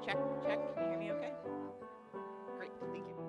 Check, check. Can you hear me okay? Great, thank you.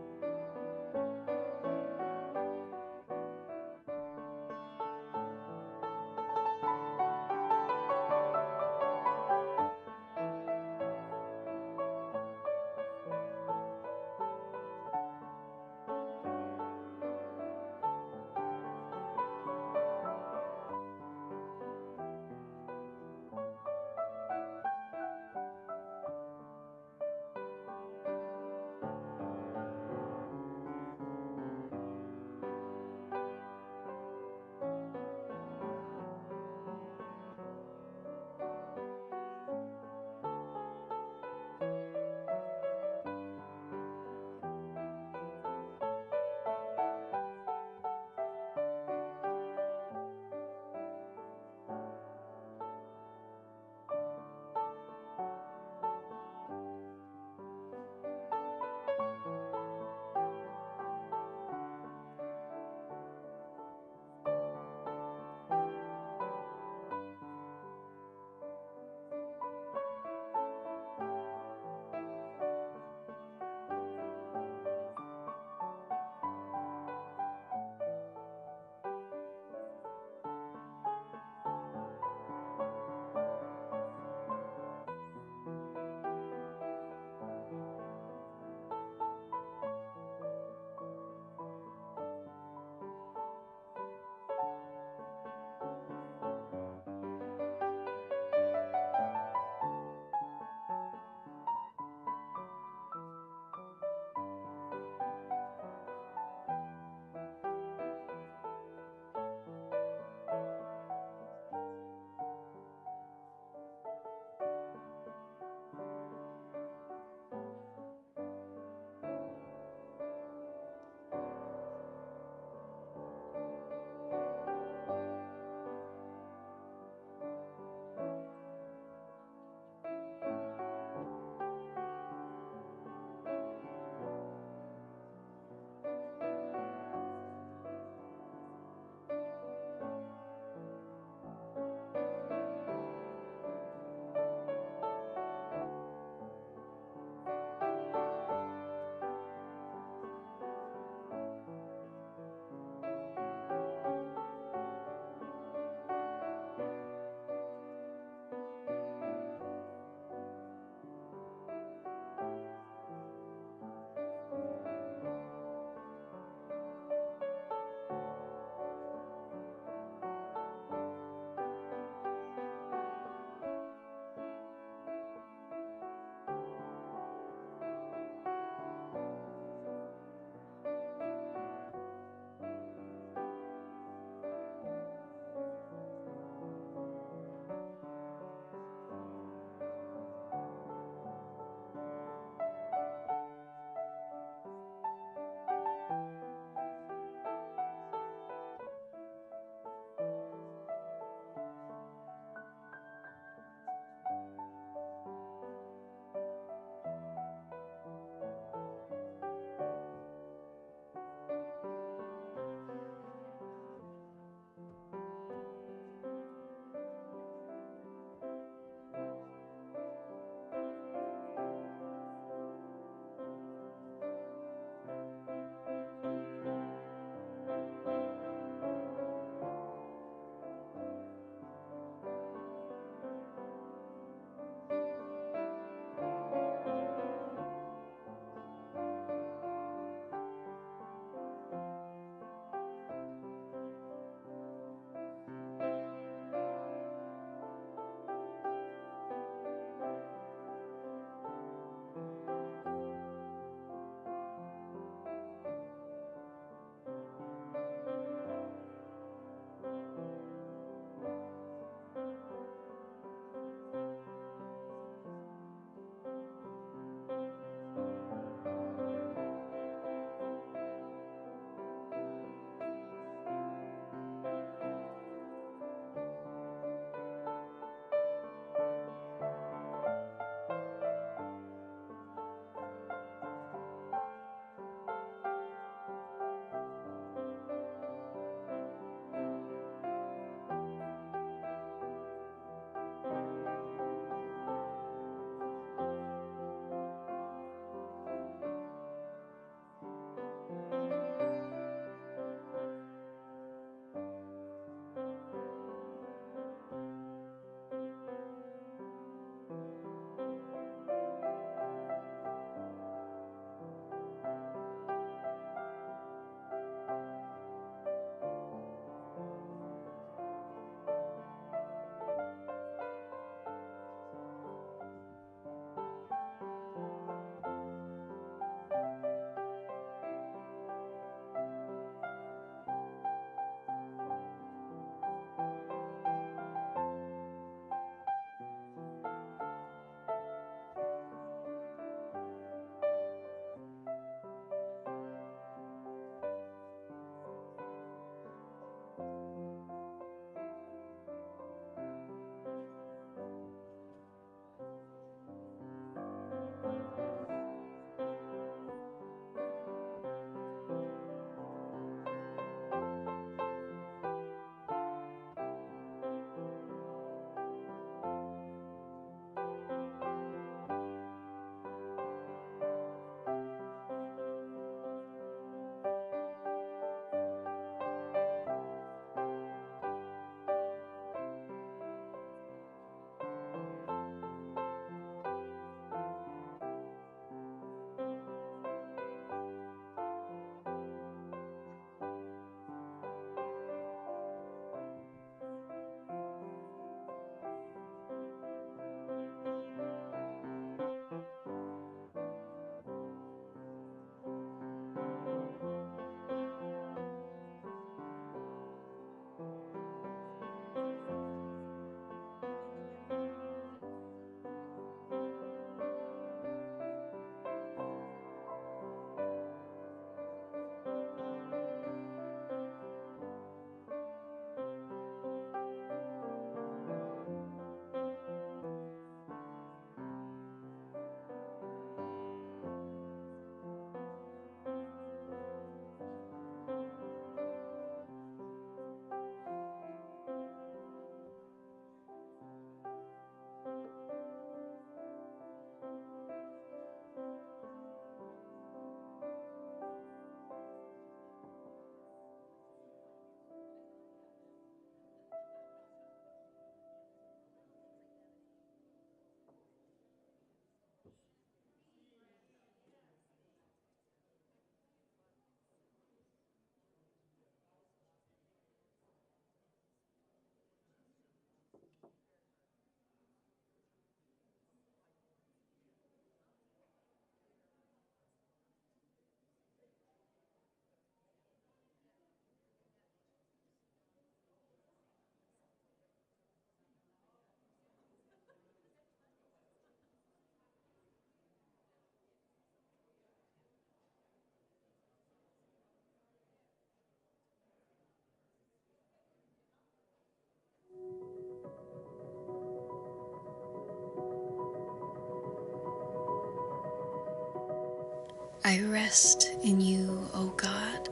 I rest in you, O God.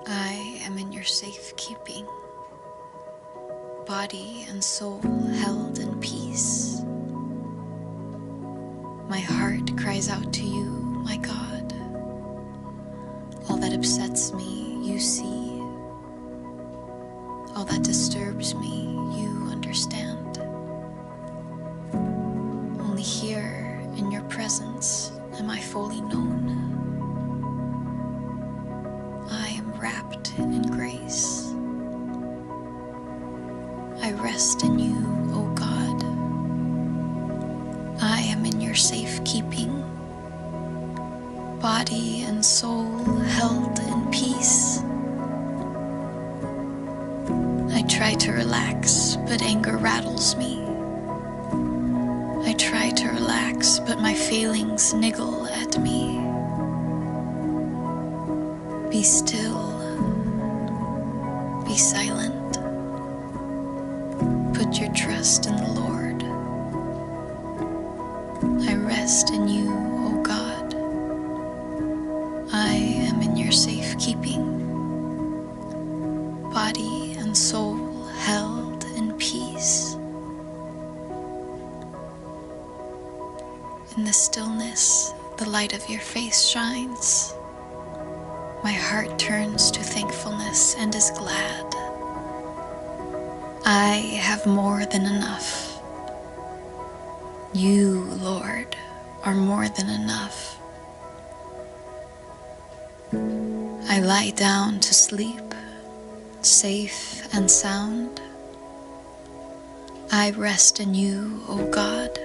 I am in your safekeeping, body and soul held in peace. My heart cries out to you, my God. All that upsets me, you see. All that disturbs me, you understand. Only here in your presence am I fully known. I am wrapped in grace. I rest in you, O God. I am in your safekeeping, body and soul held in peace. I try to relax, but anger rattles me. I try to relax, but my failings niggle at me. Be still, be silent. Put your trust in the Lord. I rest in you, O God. I am in your safekeeping, body and soul held in peace. In the stillness, the light of your face shines. My heart turns to thankfulness and is glad. I have more than enough. You, Lord, are more than enough. I lie down to sleep, safe and sound. I rest in you, O God.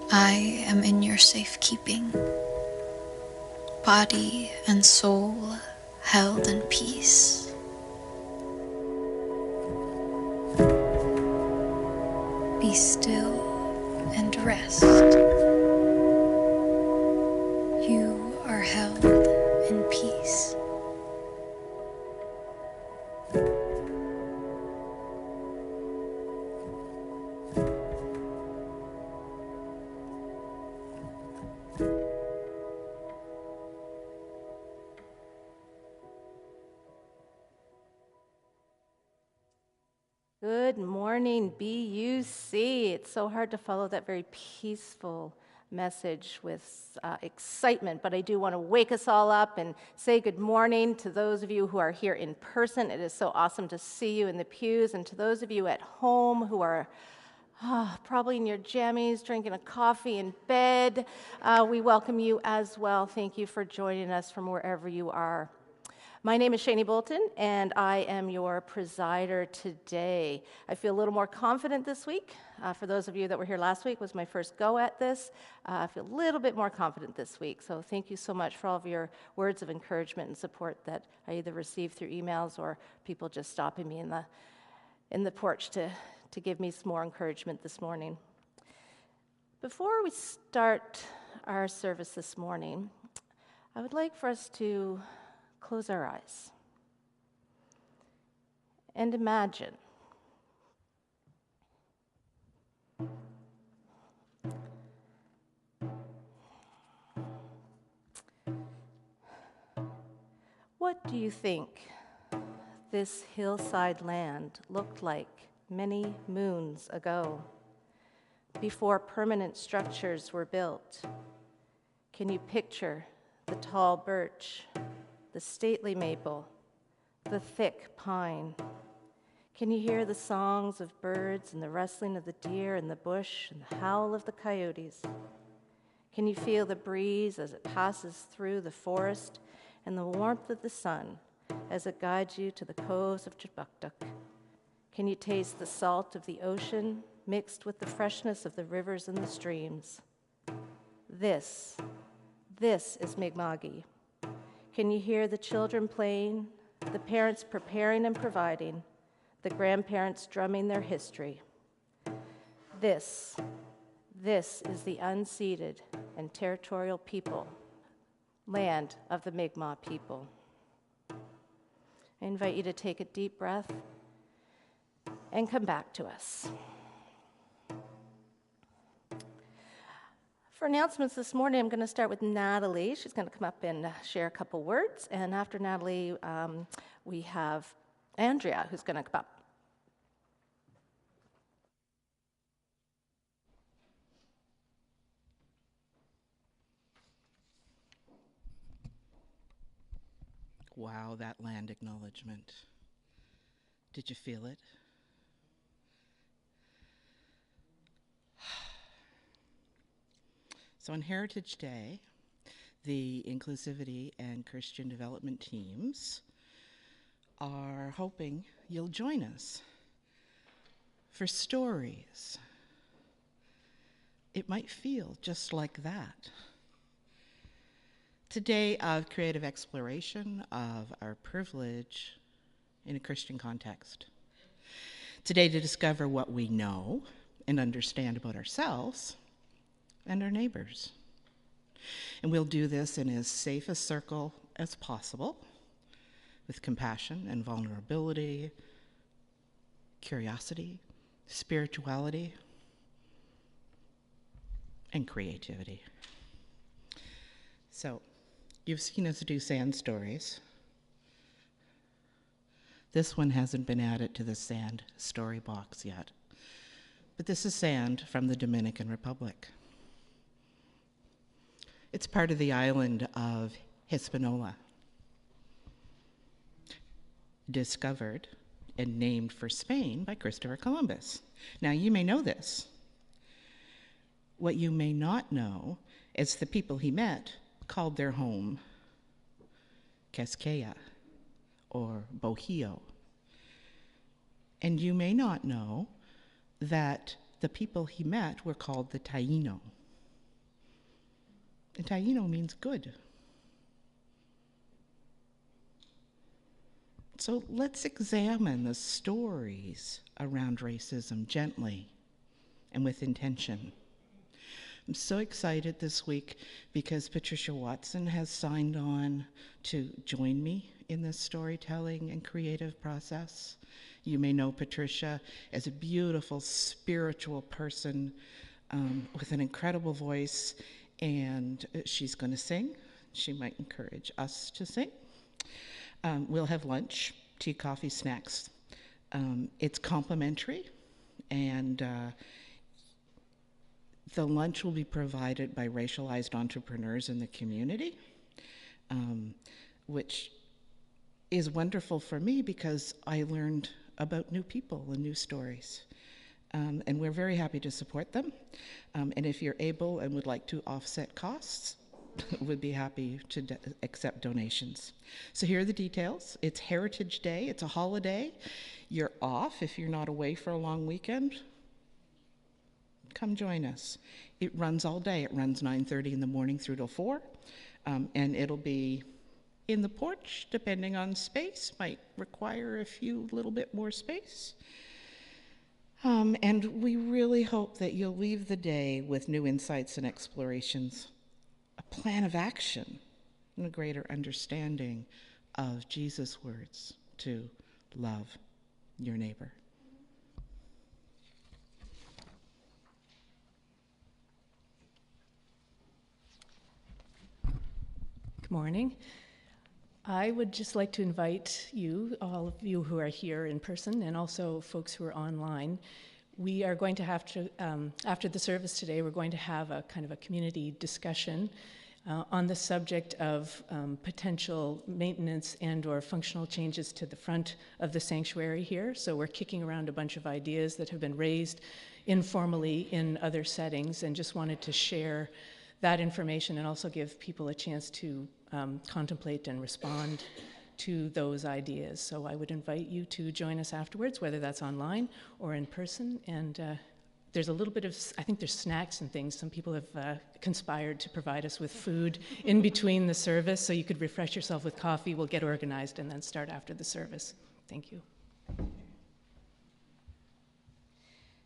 I am in your safekeeping, body and soul held in peace. Be still and rest. You are held in peace. Good morning, BUC. It's so hard to follow that very peaceful message with excitement, but I do want to wake us all up and say good morning to those of you who are here in person. It is so awesome to see you in the pews, and to those of you at home who are probably in your jammies, drinking a coffee in bed, we welcome you as well. Thank you for joining us from wherever you are. My name is Shani Bolton, and I am your presider today. I feel a little more confident this week. For those of you that were here last week, was my first go at this. I feel a little bit more confident this week, so thank you so much for all of your words of encouragement and support that I either received through emails or people just stopping me in the porch to give me some more encouragement this morning. Before we start our service this morning, I would like for us to close our eyes and imagine what do you think this hillside land looked like many moons ago, before permanent structures were built? Can you picture the tall birch, the stately maple, the thick pine? Can you hear the songs of birds and the rustling of the deer in the bush and the howl of the coyotes? Can you feel the breeze as it passes through the forest and the warmth of the sun as it guides you to the coves of Chubuktuk? Can you taste the salt of the ocean mixed with the freshness of the rivers and the streams? This is Mi'kma'ki. Can you hear the children playing, the parents preparing and providing, the grandparents drumming their history? This is the unceded and territorial people, land of the Mi'kmaq people. I invite you to take a deep breath and come back to us. For announcements this morning, I'm going to start with Natalie. She's going to come up and share a couple words. And after Natalie, we have Andrea, who's going to come up. Wow, that land acknowledgement. Did you feel it? So on Heritage Day, the Inclusivity and Christian Development teams are hoping you'll join us for stories. It might feel just like that. Today of creative exploration of our privilege in a Christian context. Today to discover what we know and understand about ourselves and our neighbors. And we'll do this in as safe a circle as possible, with compassion and vulnerability, curiosity, spirituality, and creativity. So, you've seen us do sand stories. This one hasn't been added to the sand story box yet, but this is sand from the Dominican Republic. It's part of the island of Hispaniola, discovered and named for Spain by Christopher Columbus. Now, you may know this. What you may not know is the people he met called their home Quisqueya or Bohio. And you may not know that the people he met were called the Taino. And Taino means good. So let's examine the stories around racism gently and with intention. I'm so excited this week because Patricia Watson has signed on to join me in this storytelling and creative process. You may know Patricia as a beautiful spiritual person with an incredible voice, and she's going to sing. She might encourage us to sing. We'll have lunch, tea, coffee, snacks. It's complimentary, and the lunch will be provided by racialized entrepreneurs in the community, which is wonderful for me because I learned about new people and new stories. And we're very happy to support them. And if you're able and would like to offset costs, we'd be happy to accept donations. So here are the details. It's Heritage Day. It's a holiday. You're off if you're not away for a long weekend. Come join us. It runs all day. It runs 9:30 in the morning through till 4. And it'll be in the porch, depending on space. Might require a few little bit more space. And we really hope that you'll leave the day with new insights and explorations, a plan of action, and a greater understanding of Jesus' words to love your neighbor. Good morning. I would just like to invite you, all of you who are here in person and also folks who are online. We are going to have to, after the service today, we're going to have a kind of a community discussion on the subject of potential maintenance and or functional changes to the front of the sanctuary here. So we're kicking around a bunch of ideas that have been raised informally in other settings, and just wanted to share that information and also give people a chance to contemplate and respond to those ideas. So I would invite you to join us afterwards, whether that's online or in person. And there's a little bit of, I think there's snacks and things. Some people have conspired to provide us with food in between the service, so you could refresh yourself with coffee. We'll get organized and then start after the service. Thank you.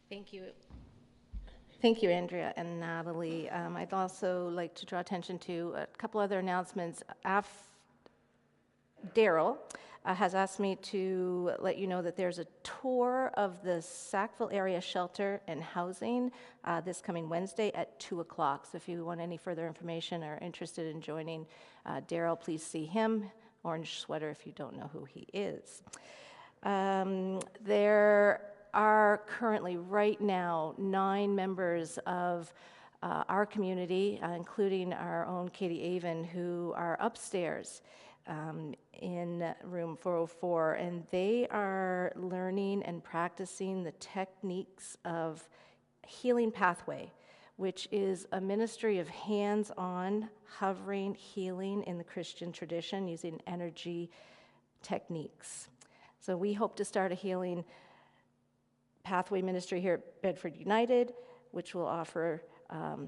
Thank you. Thank you, Andrea and Natalie. I'd also like to draw attention to a couple other announcements. Daryl has asked me to let you know that there's a tour of the Sackville Area Shelter and Housing this coming Wednesday at 2 o'clock. So if you want any further information or are interested in joining Daryl, please see him. Orange sweater if you don't know who he is. There are currently, right now, 9 members of our community, including our own Katie Avon, who are upstairs in room 404, and they are learning and practicing the techniques of Healing Pathway, which is a ministry of hands-on, hovering healing in the Christian tradition using energy techniques. So we hope to start a Healing Pathway ministry here at Bedford United, which will offer,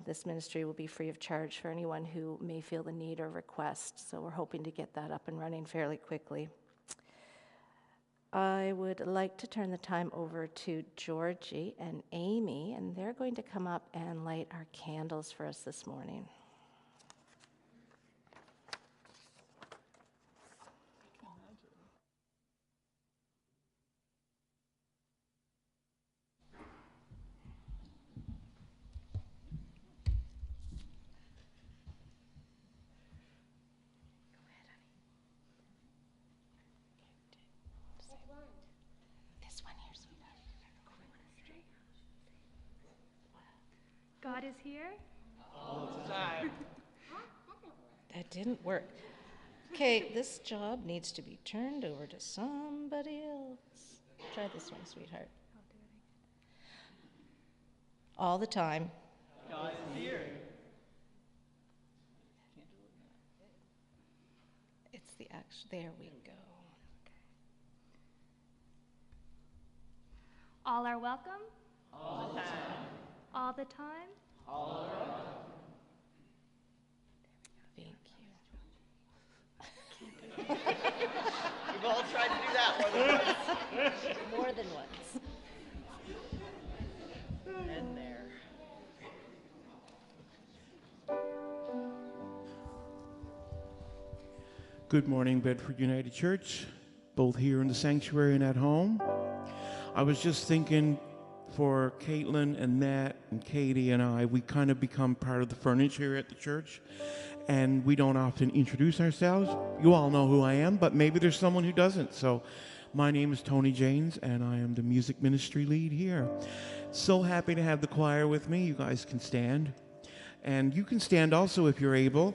this ministry will be free of charge for anyone who may feel the need or request. So we're hoping to get that up and running fairly quickly. I would like to turn the time over to Georgie and Amy, and they're going to come up and light our candles for us this morning. God is here? All the time. That didn't work. Okay, this job needs to be turned over to somebody else. Try this one, sweetheart. All the time. God is here. It's the action. There we go. All are welcome? All the time. All the time? All around. Thank you. We've all tried to do that more than once. More than once. And there. Good morning, Bedford United Church, both here in the sanctuary and at home. I was just thinking, for Caitlin and Nat and Katie and I, we kind of become part of the furniture at the church, and we don't often introduce ourselves. You all know who I am, but maybe there's someone who doesn't. So my name is Tony Janes, and I am the music ministry lead here. So happy to have the choir with me. You guys can stand. And you can stand also if you're able.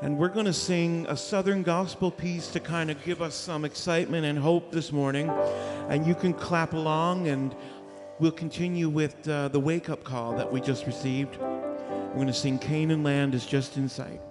And we're going to sing a Southern gospel piece to kind of give us some excitement and hope this morning. And you can clap along, and we'll continue with the wake-up call that we just received. We're going to sing Canaan Land is Just in Sight.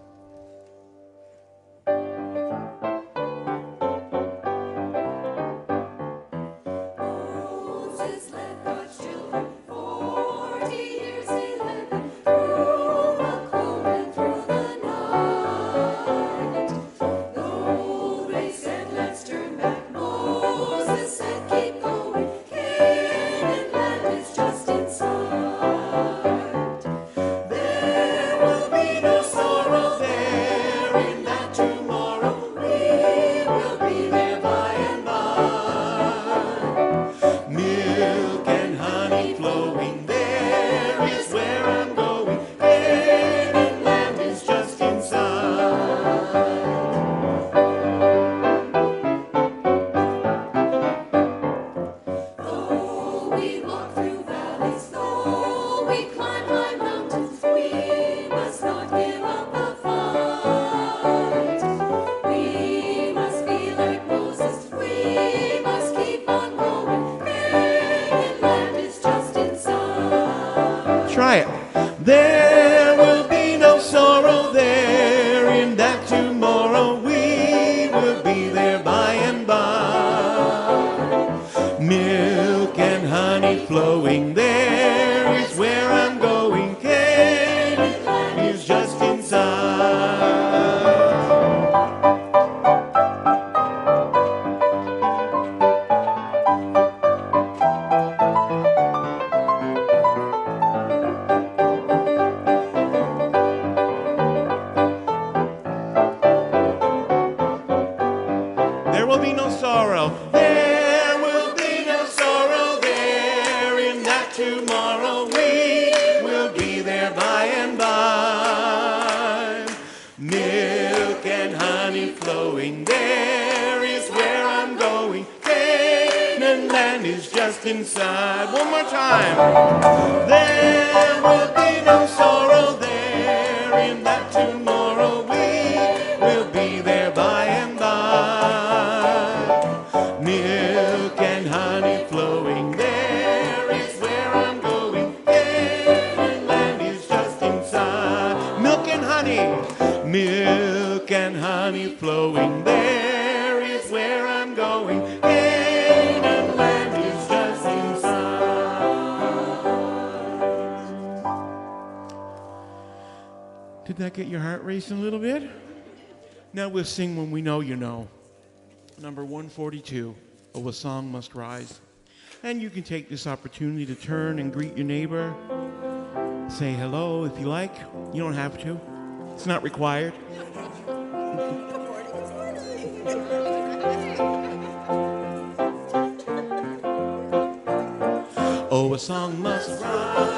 Try it. There will be no sorrow there in that tomorrow. We will be there by and by. Milk and honey flowing, there is where I'm going. Canaan is just inside. sorrow. There will be no sorrow there. In that tomorrow we will be there by and by. Milk and honey flowing, there is where I'm going. Canaan land is just inside. One more time. There will be no sorrow there. In that tomorrow we will be there by and by. Milk and honey flowing, there is where I'm going. Canaan land is just inside. Milk and honey. Milk and honey flowing, there is where I'm going. Canaan land is just inside. Did that get your heart racing a little bit? Now we'll sing When We Know You Know. Number 142, Oh, a Song Must Rise. And you can take this opportunity to turn and greet your neighbor. Say hello if you like. You don't have to. It's not required. Oh, a song must rise.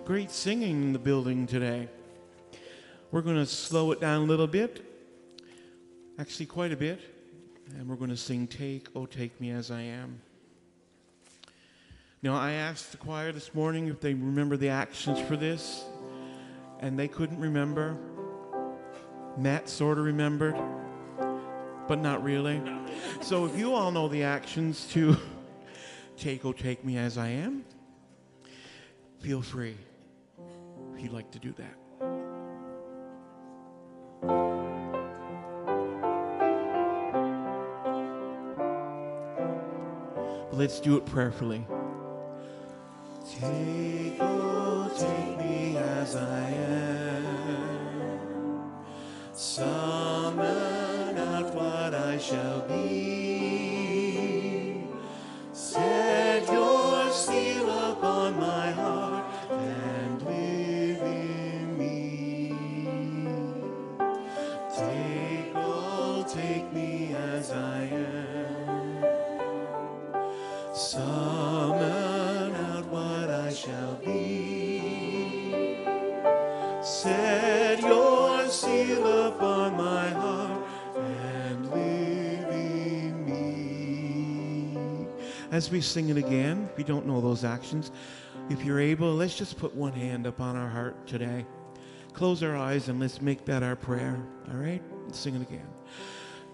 Great singing in the building today. We're going to slow it down a little bit, actually quite a bit, and we're going to sing Take, Oh Take Me As I Am. Now, I asked the choir this morning if they remember the actions for this, and they couldn't remember. Matt sort of remembered, but not really. So if you all know the actions to Take, Oh Take Me As I Am, feel free if you'd like to do that. But let's do it prayerfully. Take, oh, take me as I am. Summon out what I shall be. Set your seal upon my heart and live in me. your seal upon my heart and live in me. As we sing it again, if you don't know those actions, if you're able, let's just put one hand up on our heart today. Close our eyes and let's make that our prayer. All right? Let's sing it again.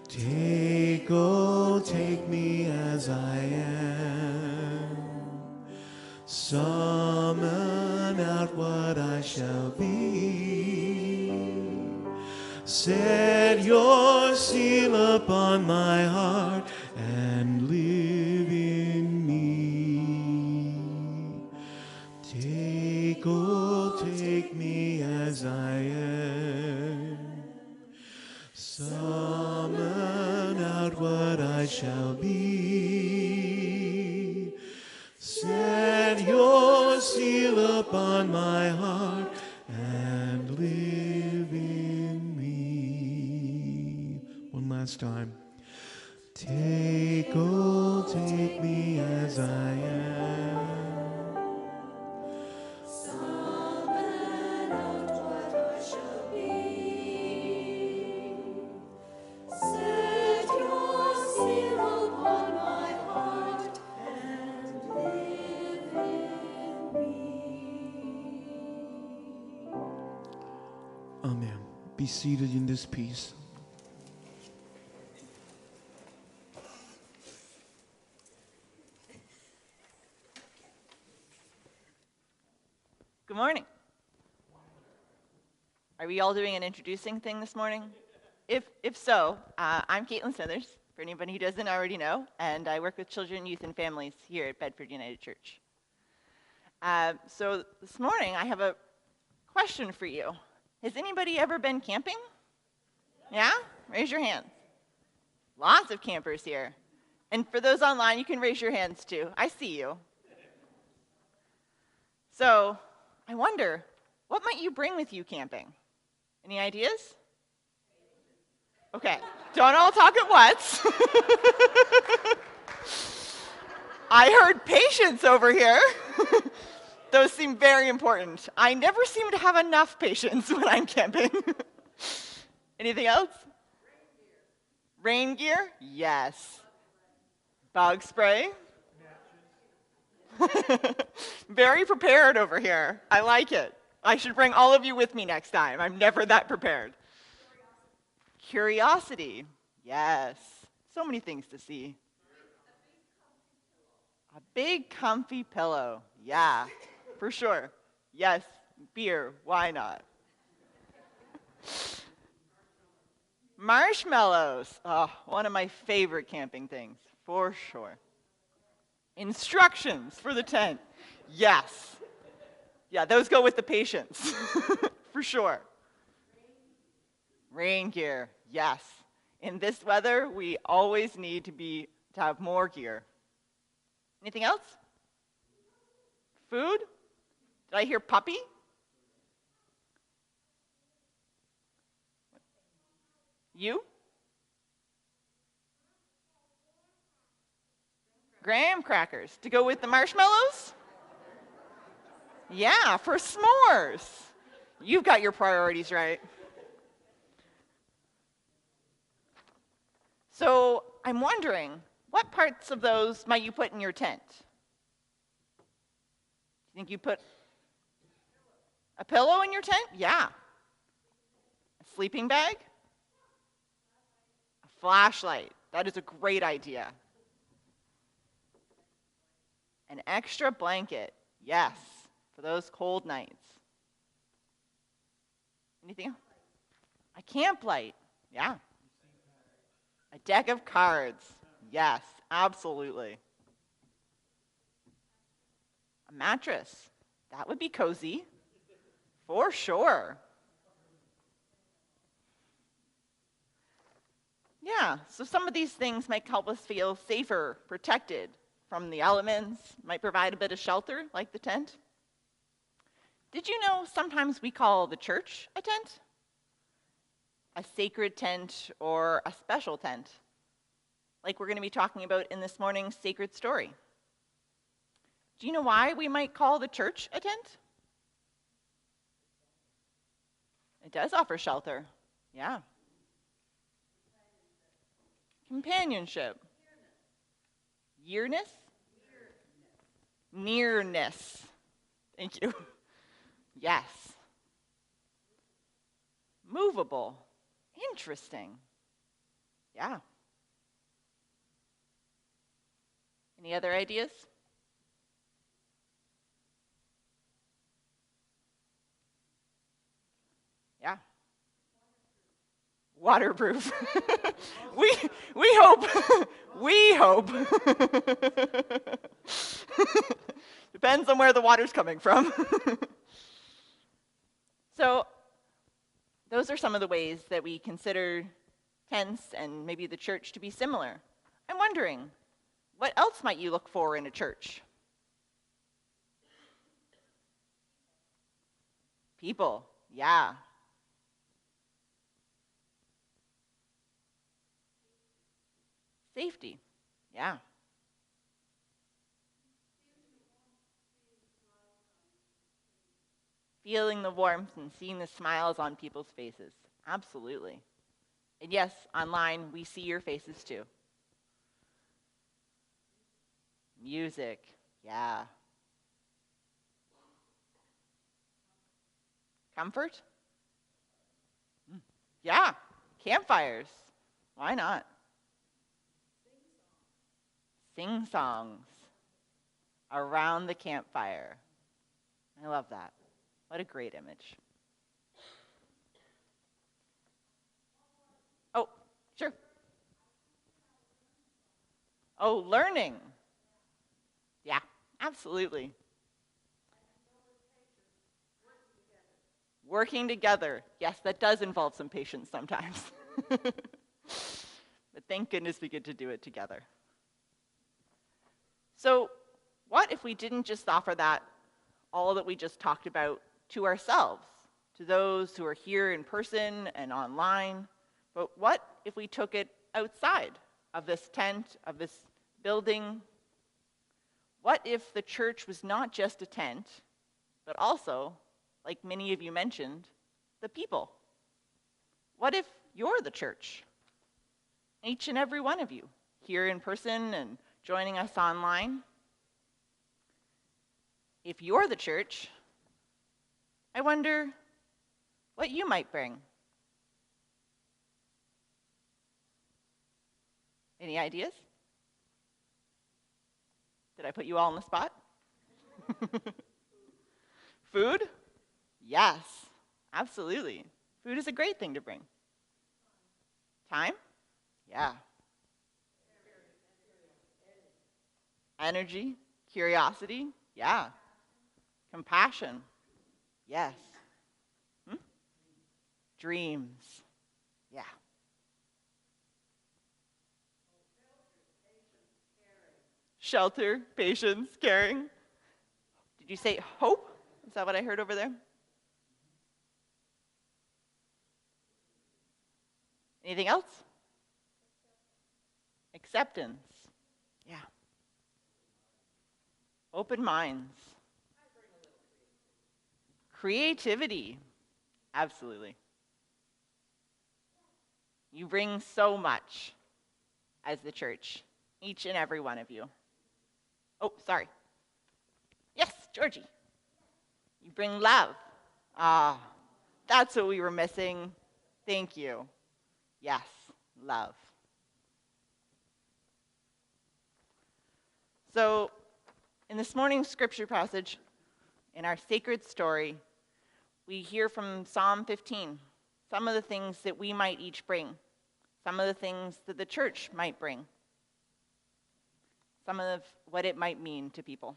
Take, oh, take me as I am. Summon out what I shall be. Set your seal upon my heart and live in me. Take, oh, take me as I am. Summon out what I shall be. Set your seal upon my heart and live in me. One last time. Take, oh, take me as I am. Amen. Be seated in this peace. Good morning. Are we all doing an introducing thing this morning? If so, I'm Caitlin Smithers, for anybody who doesn't already know, and I work with children, youth, and families here at Bedford United Church. So this morning, I have a question for you. Has anybody ever been camping? Yeah? Raise your hands. Lots of campers here. And for those online, you can raise your hands too. I see you. So I wonder, what might you bring with you camping? Any ideas? Okay, don't all talk at once. I heard patience over here. Those seem very important. I never seem to have enough patience when I'm camping. Anything else? Rain gear? Yes. Bug spray? Very prepared over here. I like it. I should bring all of you with me next time. I'm never that prepared. Curiosity. Yes. So many things to see. A big comfy pillow. Yeah, for sure. Yes, beer. Why not? Marshmallows. Oh, one of my favorite camping things, for sure. Instructions for the tent. Yes. Yeah, those go with the patience, for sure. Rain gear. Yes. In this weather, we always need to have more gear. Anything else? Food? Did I hear puppy? You? Graham crackers to go with the marshmallows? Yeah, for s'mores. You've got your priorities right. So I'm wondering, what parts of those might you put in your tent? You think you put a pillow in your tent? Yeah. A sleeping bag? A flashlight. That is a great idea. An extra blanket. Yes, for those cold nights. Anything else? A camp light. Yeah. A deck of cards. Yes, absolutely. A mattress. That would be cozy. For sure. Yeah, so some of these things might help us feel safer, protected from the elements, might provide a bit of shelter, like the tent. Did you know sometimes we call the church a tent? A sacred tent or a special tent, like we're going to be talking about in this morning's sacred story. Do you know why we might call the church a tent? It does offer shelter. Yeah. Companionship. Yearness? Nearness. Thank you. Yes. Movable. Interesting. Yeah. Any other ideas? Yeah. Waterproof. we hope. We hope. Depends on where the water's coming from. So those are some of the ways that we consider tents and maybe the church to be similar. I'm wondering, what else might you look for in a church? People. Yeah. Safety. Yeah. Feeling the warmth and seeing the smiles on people's faces. Absolutely. And yes, online, we see your faces too. Music. Yeah. Comfort? Yeah. Campfires. Why not? Sing songs around the campfire. I love that. What a great image. Oh, sure. Oh, learning. Yeah, absolutely. Working together. Yes, that does involve some patience sometimes. But thank goodness we get to do it together. So, what if we didn't just offer that, all that we just talked about, to ourselves, to those who are here in person and online? But what if we took it outside of this tent, of this building? What if the church was not just a tent, but also, like many of you mentioned, the people? What if you're the church? Each and every one of you, here in person and joining us online. If you're the church, I wonder what you might bring. Any ideas? Did I put you all on the spot? Food? Yes, absolutely. Food is a great thing to bring. Time? Yeah. Energy? Curiosity? Yeah. Compassion? Yes. Dreams? Yeah. Shelter, patience, caring. Did you say hope? Is that what I heard over there? Anything else? Acceptance. Yeah. Open minds. Creativity. Absolutely. You bring so much as the church, each and every one of you. Oh, sorry. Yes, Georgie. You bring love. Ah, that's what we were missing. Thank you. Yes, love. So, in this morning's scripture passage, in our sacred story, we hear from Psalm 15, some of the things that we might each bring, some of the things that the church might bring, some of what it might mean to people.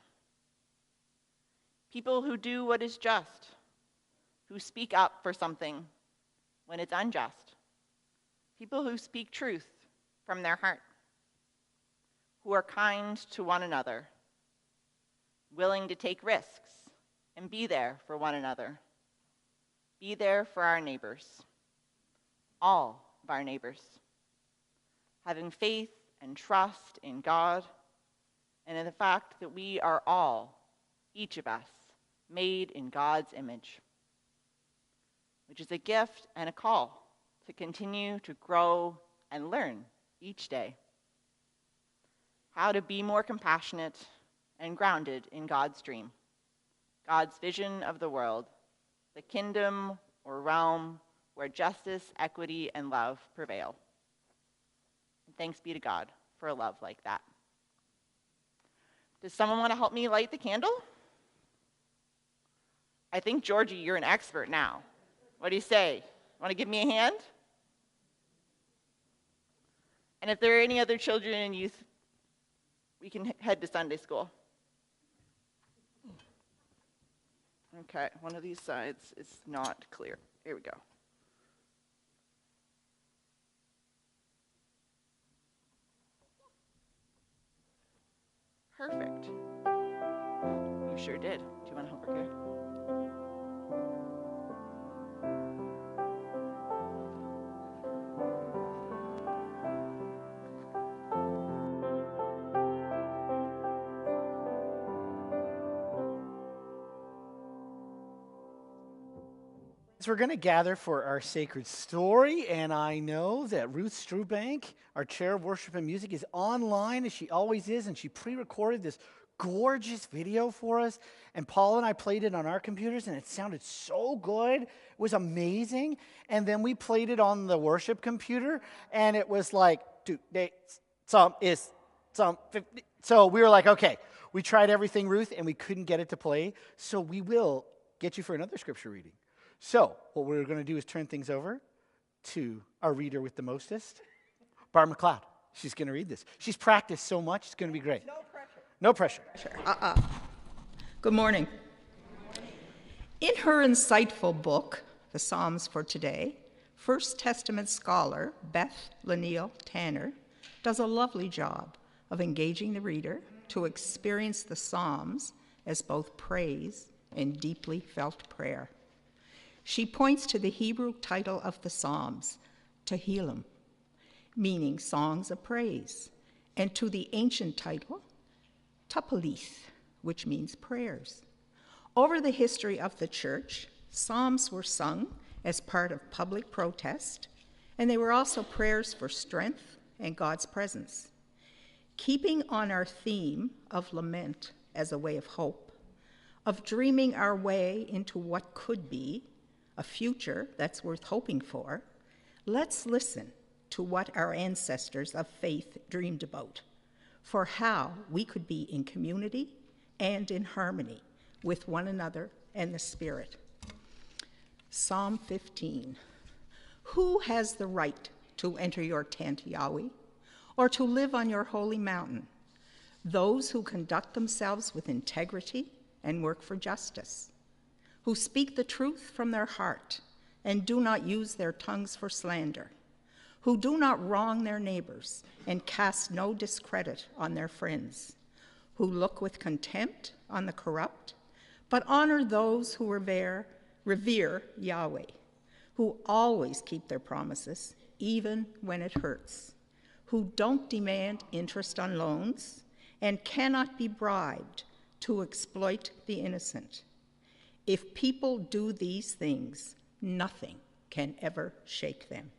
People who do what is just, who speak up for something when it's unjust. People who speak truth from their heart, who are kind to one another, willing to take risks and be there for one another. Be there for our neighbors, all of our neighbors. Having faith and trust in God and in the fact that we are all, each of us, made in God's image. which is a gift and a call to continue to grow and learn each day. How to be more compassionate and grounded in God's dream, God's vision of the world, the kingdom or realm where justice, equity, and love prevail. And thanks be to God for a love like that. Does someone want to help me light the candle? I think, Georgie, you're an expert now. What do you say? Want to give me a hand? And if there are any other children and youth, we can head to Sunday school. Okay, one of these sides is not clear. Here we go. Perfect. You sure did. Do you want to help her carry? We're going to gather for our sacred story, and I know that Ruth Strubank, our chair of worship and music, is online as she always is, and she pre-recorded this gorgeous video for us, and Paul and I played it on our computers, and it sounded so good. It was amazing. And then we played it on the worship computer, and it was like, so we were like, okay, we tried everything, Ruth, and we couldn't get it to play, so we will get you for another scripture reading. So what we're going to do is turn things over to our reader with the mostest, Barb McLeod. She's going to read this. She's practiced so much, it's going to be great. No pressure. Good morning. In her insightful book, The Psalms for Today, First Testament scholar Beth Laniel Tanner does a lovely job of engaging the reader to experience the Psalms as both praise and deeply felt prayer. She points to the Hebrew title of the Psalms, Tehillim, meaning songs of praise, and to the ancient title, Tupalith, which means prayers. Over the history of the church, psalms were sung as part of public protest, and they were also prayers for strength and God's presence. Keeping on our theme of lament as a way of hope, of dreaming our way into what could be, a future that's worth hoping for, let's listen to what our ancestors of faith dreamed about, for how we could be in community and in harmony with one another and the Spirit. Psalm 15. Who has the right to enter your tent, Yahweh, or to live on your holy mountain? Those who conduct themselves with integrity and work for justice, who speak the truth from their heart and do not use their tongues for slander, who do not wrong their neighbors and cast no discredit on their friends, who look with contempt on the corrupt, but honor those who revere Yahweh, who always keep their promises, even when it hurts, who don't demand interest on loans and cannot be bribed to exploit the innocent. If people do these things, nothing can ever shake them.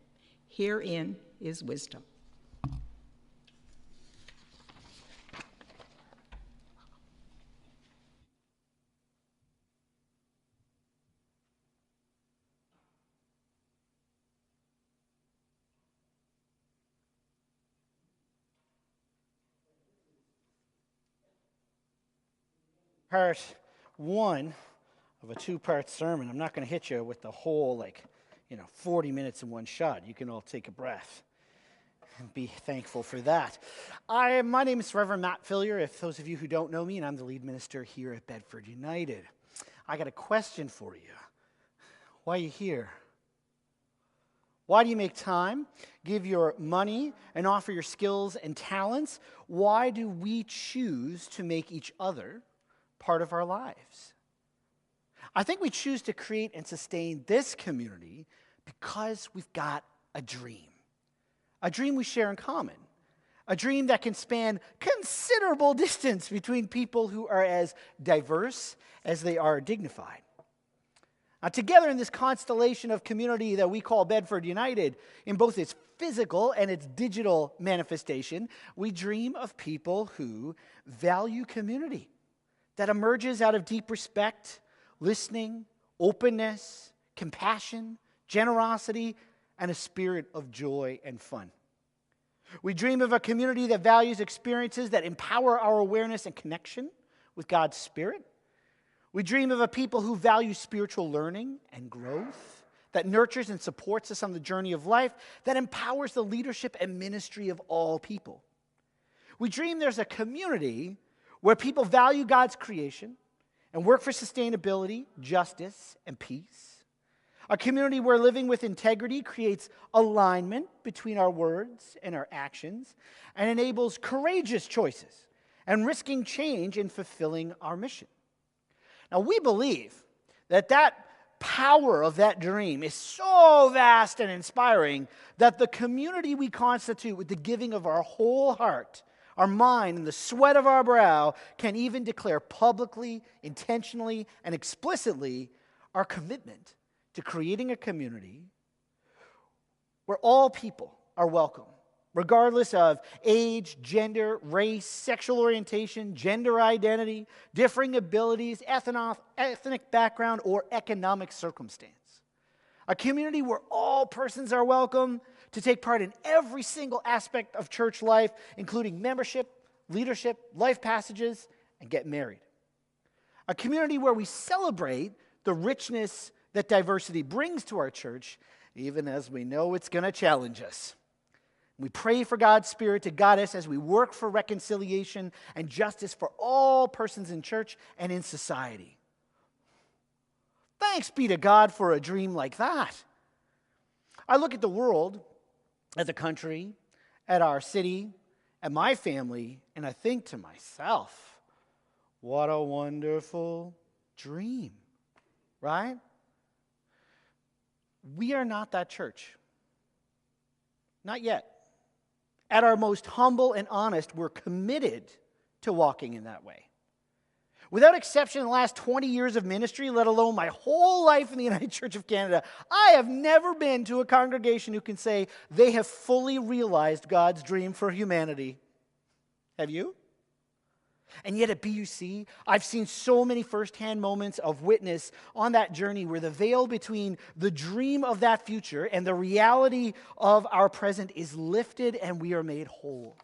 Herein is wisdom. Part one of a two-part sermon. I'm not going to hit you with the whole, 40 minutes in one shot. You can all take a breath and be thankful for that. My name is Reverend Matt Fillier, if those of you who don't know me, and I'm the lead minister here at Bedford United. I got a question for you. Why are you here? Why do you make time, give your money, and offer your skills and talents? Why do we choose to make each other part of our lives? I think we choose to create and sustain this community because we've got a dream we share in common, a dream that can span considerable distance between people who are as diverse as they are dignified. Together in this constellation of community that we call Bedford United, in both its physical and its digital manifestation, we dream of people who value community that emerges out of deep respect, listening, openness, compassion, generosity, and a spirit of joy and fun. We dream of a community that values experiences that empower our awareness and connection with God's Spirit. We dream of a people who value spiritual learning and growth, that nurtures and supports us on the journey of life, that empowers the leadership and ministry of all people. We dream there's a community where people value God's creation and work for sustainability, justice, and peace. A community where living with integrity creates alignment between our words and our actions and enables courageous choices and risking change in fulfilling our mission. Now, we believe that power of that dream is so vast and inspiring that the community we constitute with the giving of our whole heart, our mind, and the sweat of our brow can even declare publicly, intentionally, and explicitly our commitment to creating a community where all people are welcome, regardless of age, gender, race, sexual orientation, gender identity, differing abilities, ethnic background, or economic circumstance. A community where all persons are welcome to take part in every single aspect of church life, including membership, leadership, life passages, and get married. A community where we celebrate the richness that diversity brings to our church, even as we know it's going to challenge us. We pray for God's Spirit to guide us as we work for reconciliation and justice for all persons in church and in society. Thanks be to God for a dream like that. I look at the world, at the country, at our city, at my family, and I think to myself, what a wonderful dream, right? We are not that church. Not yet. At our most humble and honest, we're committed to walking in that way. Without exception, in the last 20 years of ministry, let alone my whole life in the United Church of Canada, I have never been to a congregation who can say they have fully realized God's dream for humanity. Have you? And yet at BUC, I've seen so many firsthand moments of witness on that journey where the veil between the dream of that future and the reality of our present is lifted and we are made whole.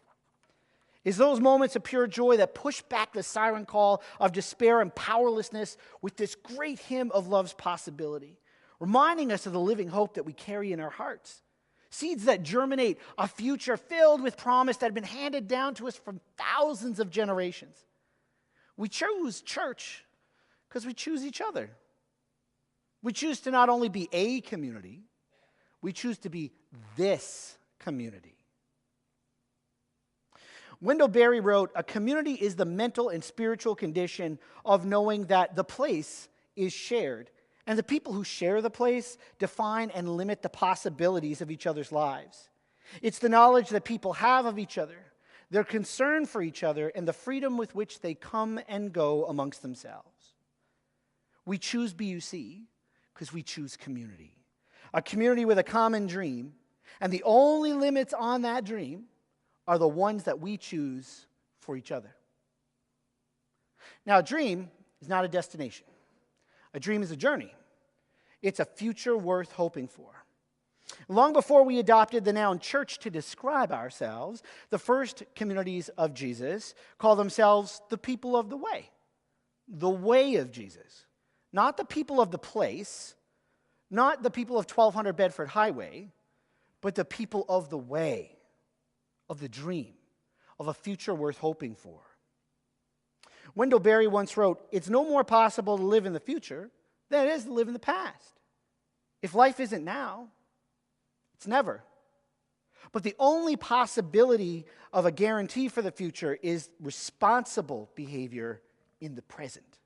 It's those moments of pure joy that push back the siren call of despair and powerlessness with this great hymn of love's possibility, reminding us of the living hope that we carry in our hearts. Seeds that germinate a future filled with promise that have been handed down to us from thousands of generations. We choose church because we choose each other. We choose to not only be a community, we choose to be this community. Wendell Berry wrote, "A community is the mental and spiritual condition of knowing that the place is shared. And the people who share the place define and limit the possibilities of each other's lives. It's the knowledge that people have of each other, their concern for each other, and the freedom with which they come and go amongst themselves." We choose BUC because we choose community. A community with a common dream, and the only limits on that dream are the ones that we choose for each other. Now, a dream is not a destination. A dream is a journey. It's a future worth hoping for. Long before we adopted the noun church to describe ourselves, the first communities of Jesus call themselves the people of the way of Jesus. Not the people of the place, not the people of 1200 Bedford Highway, but the people of the way, of the dream, of a future worth hoping for. Wendell Berry once wrote, "It's no more possible to live in the future than it is to live in the past. If life isn't now, it's never. But the only possibility of a guarantee for the future is responsible behavior in the present."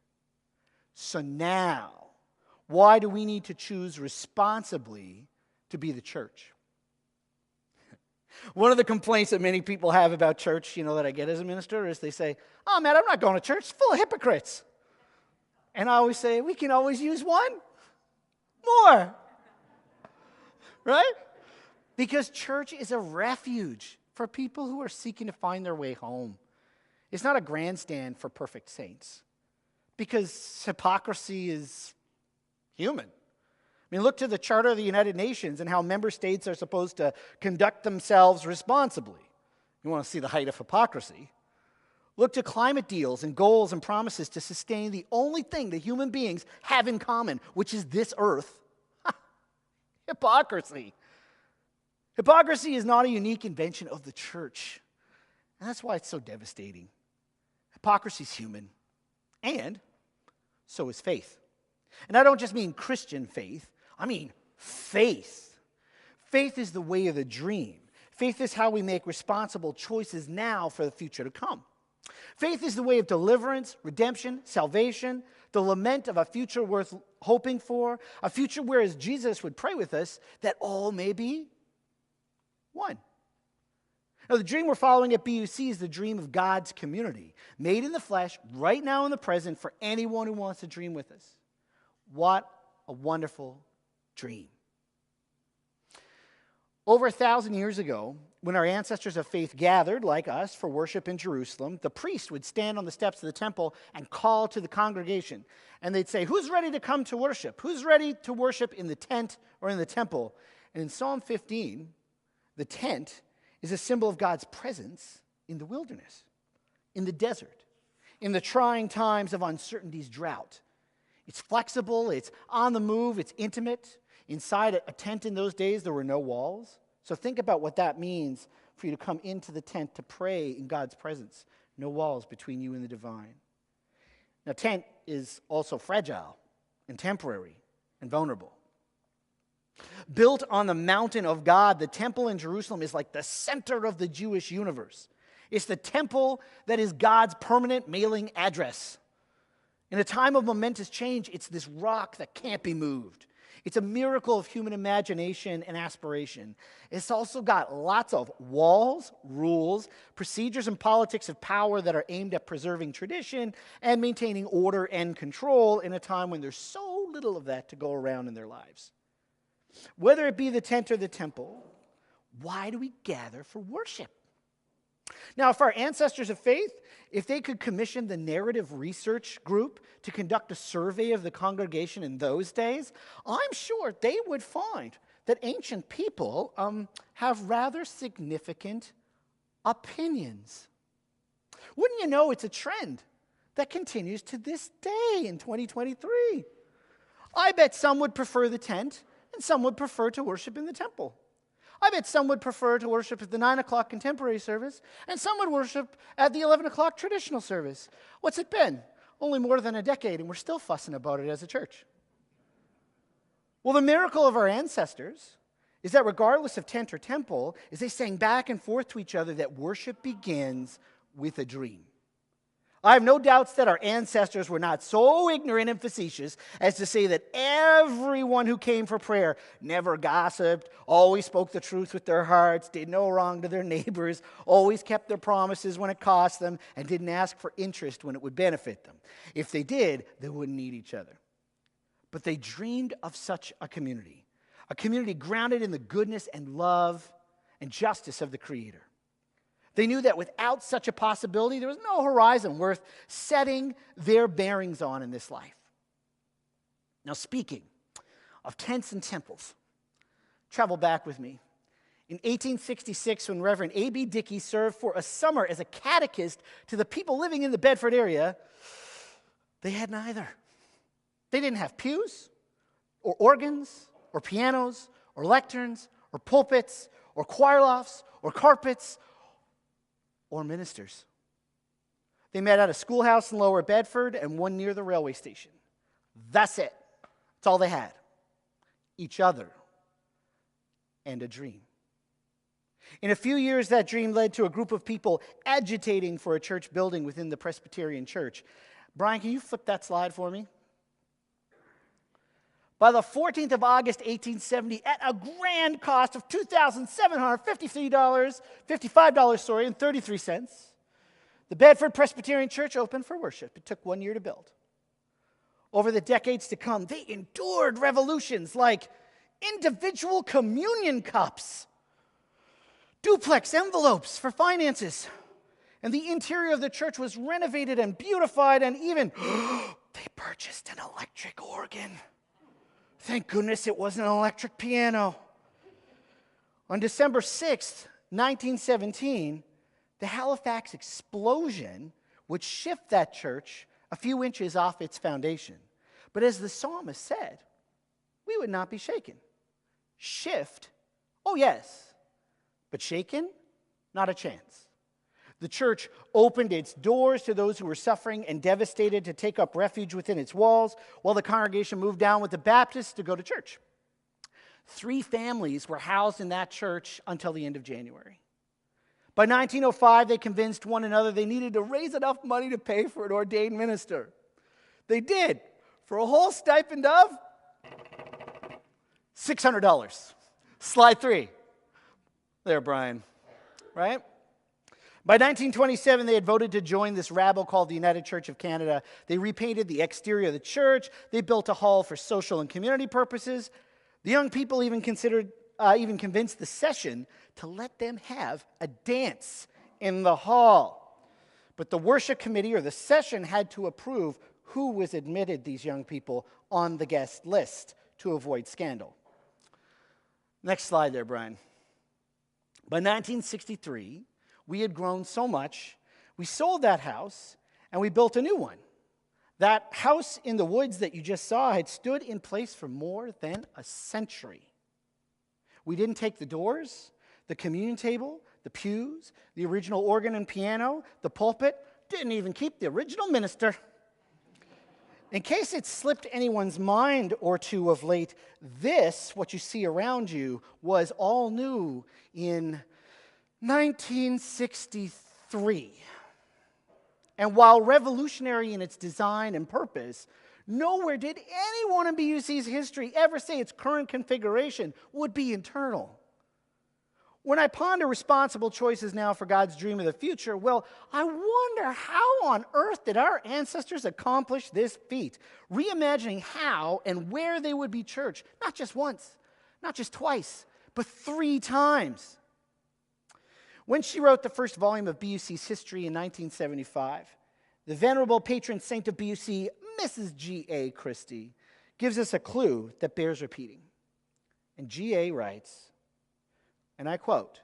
So now, why do we need to choose responsibly to be the church? One of the complaints that many people have about church, that I get as a minister, is they say, "Oh man, I'm not going to church, it's full of hypocrites." And I always say, we can always use one. More. Right? Because church is a refuge for people who are seeking to find their way home. It's not a grandstand for perfect saints. Because hypocrisy is human. I mean, look to the Charter of the United Nations and how member states are supposed to conduct themselves responsibly. You want to see the height of hypocrisy? Look to climate deals and goals and promises to sustain the only thing that human beings have in common, which is this earth. Hypocrisy. Hypocrisy is not a unique invention of the church. And that's why it's so devastating. Hypocrisy is human. And so is faith. And I don't just mean Christian faith. I mean faith. Faith is the way of the dream. Faith is how we make responsible choices now for the future to come. Faith is the way of deliverance, redemption, salvation, the lament of a future worth hoping for, a future where, as Jesus would pray with us, that all may be one. Now, the dream we're following at BUC is the dream of God's community, made in the flesh, right now in the present, for anyone who wants to dream with us. What a wonderful dream. Over 1,000 years ago, when our ancestors of faith gathered, like us, for worship in Jerusalem, the priest would stand on the steps of the temple and call to the congregation. And they'd say, who's ready to come to worship? Who's ready to worship in the tent or in the temple? And in Psalm 15, the tent is a symbol of God's presence in the wilderness, in the desert, in the trying times of uncertainty's drought. It's flexible, it's on the move, it's intimate. Inside a tent in those days, there were no walls. So think about what that means for you to come into the tent to pray in God's presence. No walls between you and the divine. Now, tent is also fragile and temporary and vulnerable. Built on the mountain of God, the temple in Jerusalem is like the center of the Jewish universe. It's the temple that is God's permanent mailing address. In a time of momentous change, it's this rock that can't be moved. It's a miracle of human imagination and aspiration. It's also got lots of walls, rules, procedures, and politics of power that are aimed at preserving tradition and maintaining order and control in a time when there's so little of that to go around in their lives. Whether it be the tent or the temple, why do we gather for worship? Now, if our ancestors of faith, if they could commission the narrative research group to conduct a survey of the congregation in those days, I'm sure they would find that ancient people have rather significant opinions. Wouldn't you know, it's a trend that continues to this day in 2023. I bet some would prefer the tent and some would prefer to worship in the temple. I bet some would prefer to worship at the 9 o'clock contemporary service, and some would worship at the 11 o'clock traditional service. What's it been? Only more than a decade, and we're still fussing about it as a church. Well, the miracle of our ancestors is that regardless of tent or temple, is they sang back and forth to each other that worship begins with a dream. I have no doubts that our ancestors were not so ignorant and facetious as to say that everyone who came for prayer never gossiped, always spoke the truth with their hearts, did no wrong to their neighbors, always kept their promises when it cost them, and didn't ask for interest when it would benefit them. If they did, they wouldn't need each other. But they dreamed of such a community grounded in the goodness and love and justice of the Creator. They knew that without such a possibility, there was no horizon worth setting their bearings on in this life. Now, speaking of tents and temples, travel back with me. In 1866, when Reverend A.B. Dickey served for a summer as a catechist to the people living in the Bedford area, they had neither. They didn't have pews, or organs, or pianos, or lecterns, or pulpits, or choir lofts, or carpets, or ministers. They met at a schoolhouse in Lower Bedford and one near the railway station. That's it. That's all they had. Each other and a dream. In a few years, that dream led to a group of people agitating for a church building within the Presbyterian Church. Brian, can you flip that slide for me? By the 14th of August, 1870, at a grand cost of $2,755.33, the Bedford Presbyterian Church opened for worship. It took 1 year to build. Over the decades to come, they endured revolutions like individual communion cups, duplex envelopes for finances, and the interior of the church was renovated and beautified, and even they purchased an electric organ. Thank goodness it wasn't an electric piano. On December 6th, 1917, the Halifax explosion would shift that church a few inches off its foundation. But as the psalmist said, we would not be shaken. Shift, oh yes, but shaken, not a chance. The church opened its doors to those who were suffering and devastated to take up refuge within its walls, while the congregation moved down with the Baptists to go to church. 3 families were housed in that church until the end of January. By 1905, they convinced one another they needed to raise enough money to pay for an ordained minister. They did, for a whole stipend of $600. Slide 3. There, Brian. Right? By 1927, they had voted to join this rabble called the United Church of Canada. They repainted the exterior of the church. They built a hall for social and community purposes. The young people even convinced the session to let them have a dance in the hall. But the worship committee or the session had to approve who was admitted, these young people, on the guest list to avoid scandal. Next slide there, Brian. By 1963, we had grown so much, we sold that house and we built a new one. That house in the woods that you just saw had stood in place for more than a century. We didn't take the doors, the communion table, the pews, the original organ and piano, the pulpit, didn't even keep the original minister. In case it slipped anyone's mind or two of late, this, what you see around you, was all new in 1963. And while revolutionary in its design and purpose, nowhere did anyone in BUC's history ever say its current configuration would be internal. When I ponder responsible choices now for God's dream of the future, well, I wonder how on earth did our ancestors accomplish this feat, reimagining how and where they would be church, not just once, not just twice, but 3 times. When she wrote the first volume of BUC's history in 1975, the venerable patron saint of BUC, Mrs. G.A. Christie, gives us a clue that bears repeating. And G.A. writes, and I quote,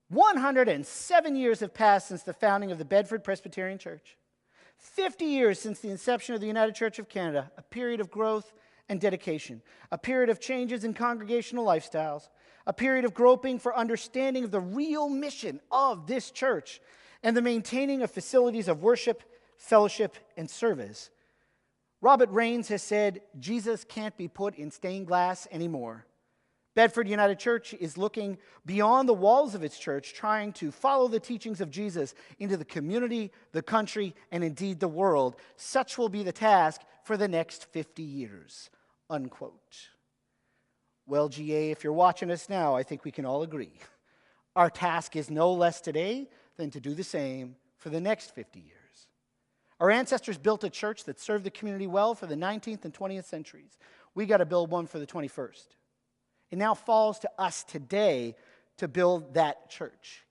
107 years have passed since the founding of the Bedford Presbyterian Church. 50 years since the inception of the United Church of Canada, a period of growth and dedication, a period of changes in congregational lifestyles, a period of groping for understanding of the real mission of this church and the maintaining of facilities of worship, fellowship, and service. Robert Raines has said, Jesus can't be put in stained glass anymore. Bedford United Church is looking beyond the walls of its church, trying to follow the teachings of Jesus into the community, the country, and indeed the world. Such will be the task for the next 50 years, unquote. Well, GA, if you're watching us now, I think we can all agree. Our task is no less today than to do the same for the next 50 years. Our ancestors built a church that served the community well for the 19th and 20th centuries. We got to build one for the 21st. It now falls to us today to build that church.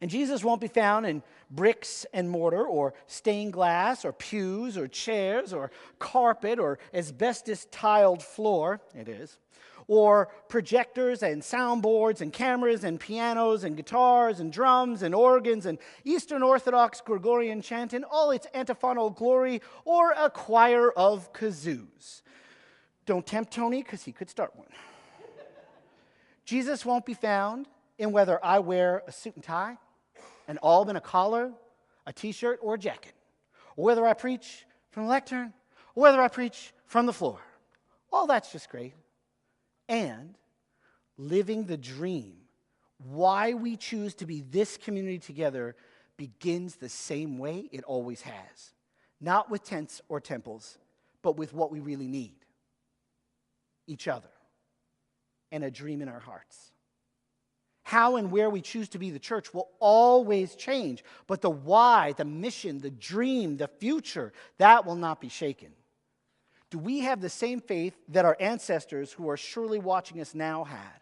And Jesus won't be found in bricks and mortar or stained glass or pews or chairs or carpet or asbestos tiled floor, it is, or projectors and soundboards and cameras and pianos and guitars and drums and organs and Eastern Orthodox Gregorian chant in all its antiphonal glory, or a choir of kazoos. Don't tempt Tony, because he could start one. Jesus won't be found in whether I wear a suit and tie, an alb and a collar, a t-shirt or a jacket, or whether I preach from the lectern, or whether I preach from the floor. All that's just great. And living the dream, why we choose to be this community together, begins the same way it always has. Not with tents or temples, but with what we really need. Each other and a dream in our hearts. How and where we choose to be the church will always change. But the why, the mission, the dream, the future, that will not be shaken. Do we have the same faith that our ancestors who are surely watching us now had?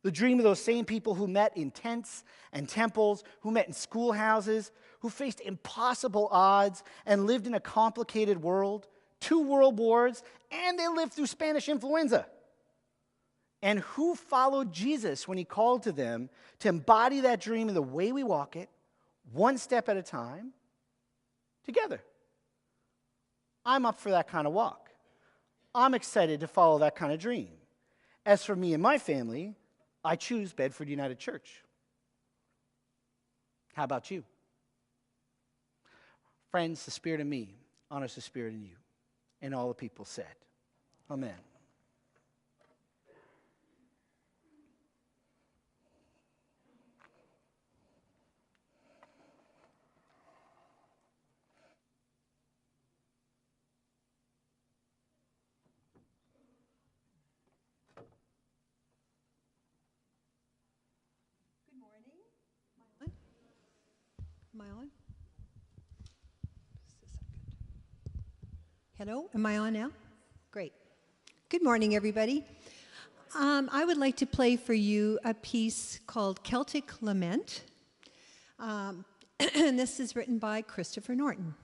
The dream of those same people who met in tents and temples, who met in schoolhouses, who faced impossible odds and lived in a complicated world, 2 world wars, and they lived through Spanish influenza. And who followed Jesus when he called to them to embody that dream in the way we walk it, one step at a time, together. I'm up for that kind of walk. I'm excited to follow that kind of dream. As for me and my family, I choose Bedford United Church. How about you? Friends, the Spirit in me honors the Spirit in you. And all the people said, Amen. Am I on? Hello, am I on now? Great. Good morning, everybody. I would like to play for you a piece called Celtic Lament. And this is written by Christopher Norton.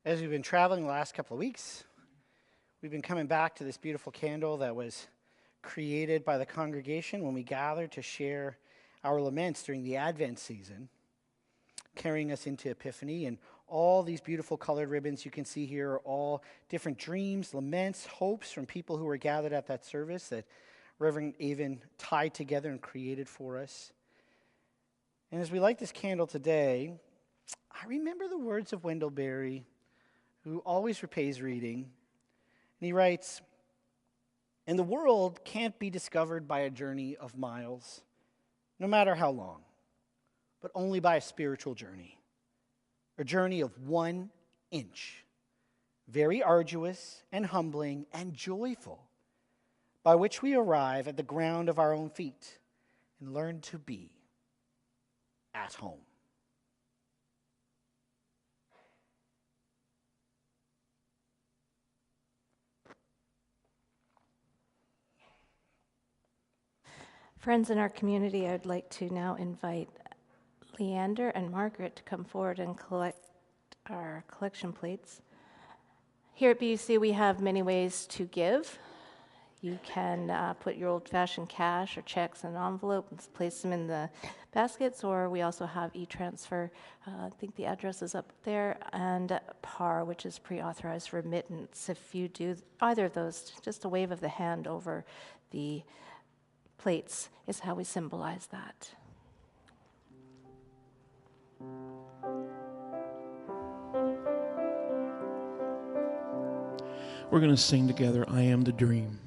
As we've been traveling the last couple of weeks, we've been coming back to this beautiful candle that was created by the congregation when we gathered to share our laments during the Advent season, carrying us into Epiphany. And all these beautiful colored ribbons you can see here are all different dreams, laments, hopes from people who were gathered at that service that Reverend Avon tied together and created for us. And as we light this candle today, I remember the words of Wendell Berry, who always repays reading. And he writes, "And the world can't be discovered by a journey of miles, no matter how long, but only by a spiritual journey, a journey of 1 inch, very arduous and humbling and joyful, by which we arrive at the ground of our own feet and learn to be at home." Friends in our community, I'd like to now invite Leander and Margaret to come forward and collect our collection plates. Here at BUC, we have many ways to give. You can put your old-fashioned cash or checks in an envelope and place them in the baskets, or we also have e-transfer. I think the address is up there, and PAR, which is pre-authorized remittance. If you do either of those, just a wave of the hand over the plates is how we symbolize that. We're going to sing together, I Am the Dream.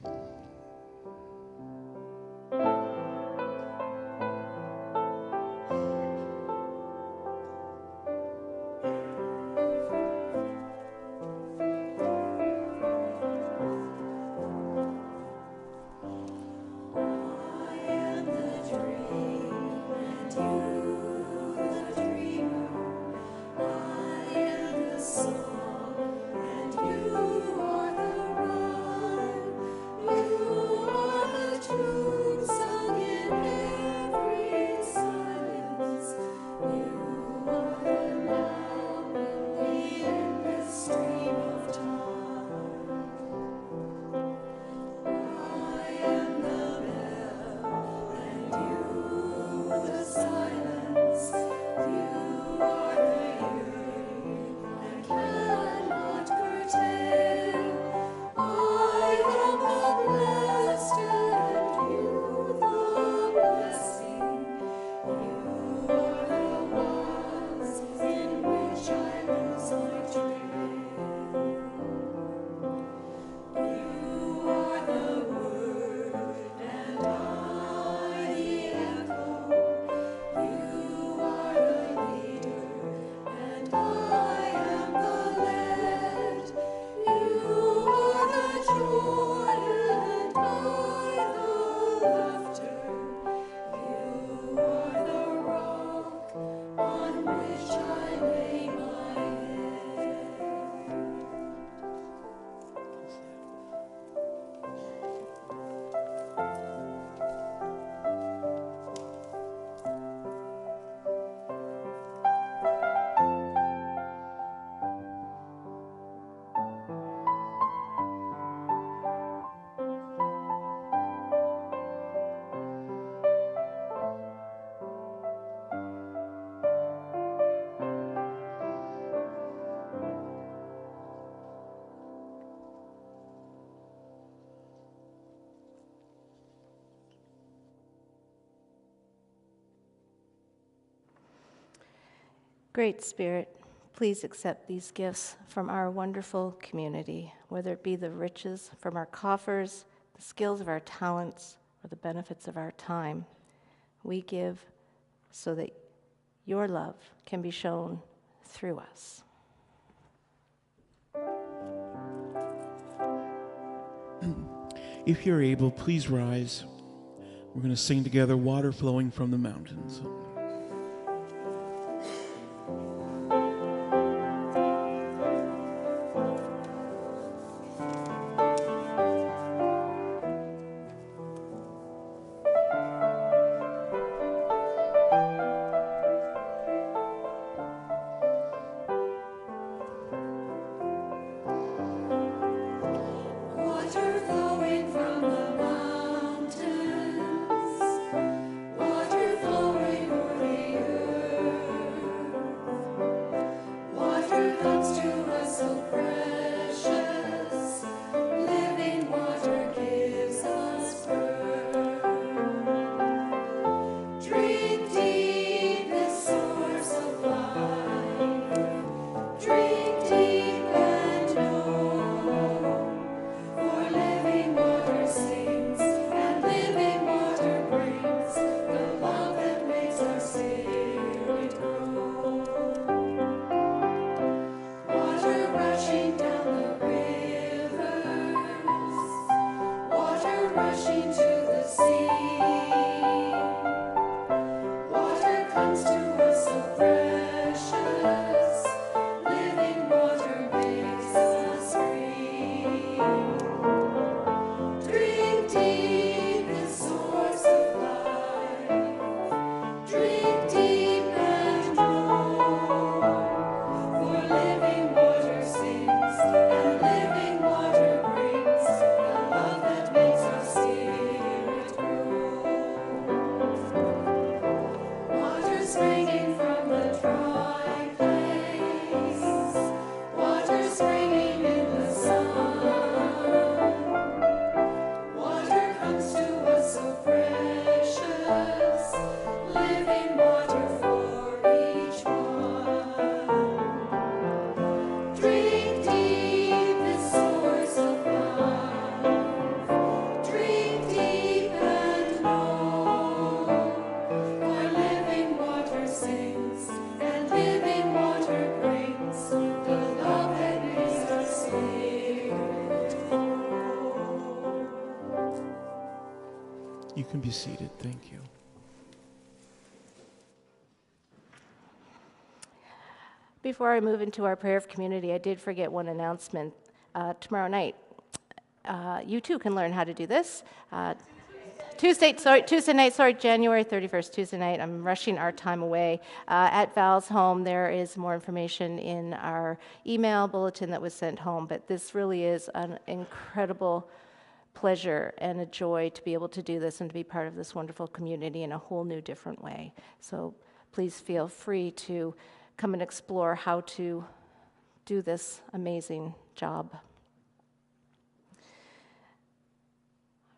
Great Spirit, please accept these gifts from our wonderful community, whether it be the riches from our coffers, the skills of our talents, or the benefits of our time. We give so that your love can be shown through us. If you're able, please rise. We're going to sing together, Water Flowing from the Mountains. Water flowing seated. Thank you. Before I move into our prayer of community, I did forget one announcement. Tomorrow night, you too can learn how to do this. Tuesday night, January 31st, Tuesday night. I'm rushing our time away. At Val's home, there is more information in our email bulletin that was sent home, but this really is an incredible pleasure and a joy to be able to do this and to be part of this wonderful community in a whole new, different way. So please feel free to come and explore how to do this amazing job.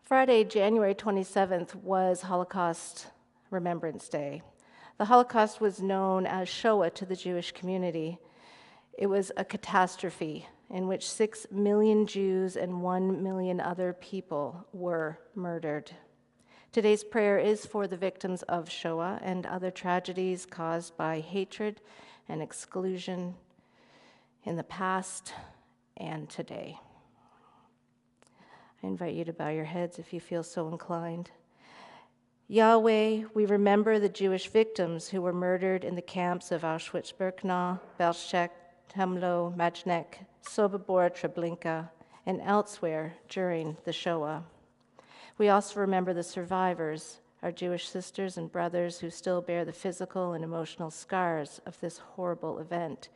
Friday, January 27th, was Holocaust Remembrance Day. The Holocaust was known as Shoah to the Jewish community. It was a catastrophe in which 6 million Jews and 1 million other people were murdered. Today's prayer is for the victims of Shoah and other tragedies caused by hatred and exclusion in the past and today. I invite you to bow your heads if you feel so inclined. Yahweh, we remember the Jewish victims who were murdered in the camps of Auschwitz-Birkenau, Belzec, Temlo, Majdanek, Sobibor, Treblinka, and elsewhere during the Shoah. We also remember the survivors, our Jewish sisters and brothers who still bear the physical and emotional scars of this horrible event,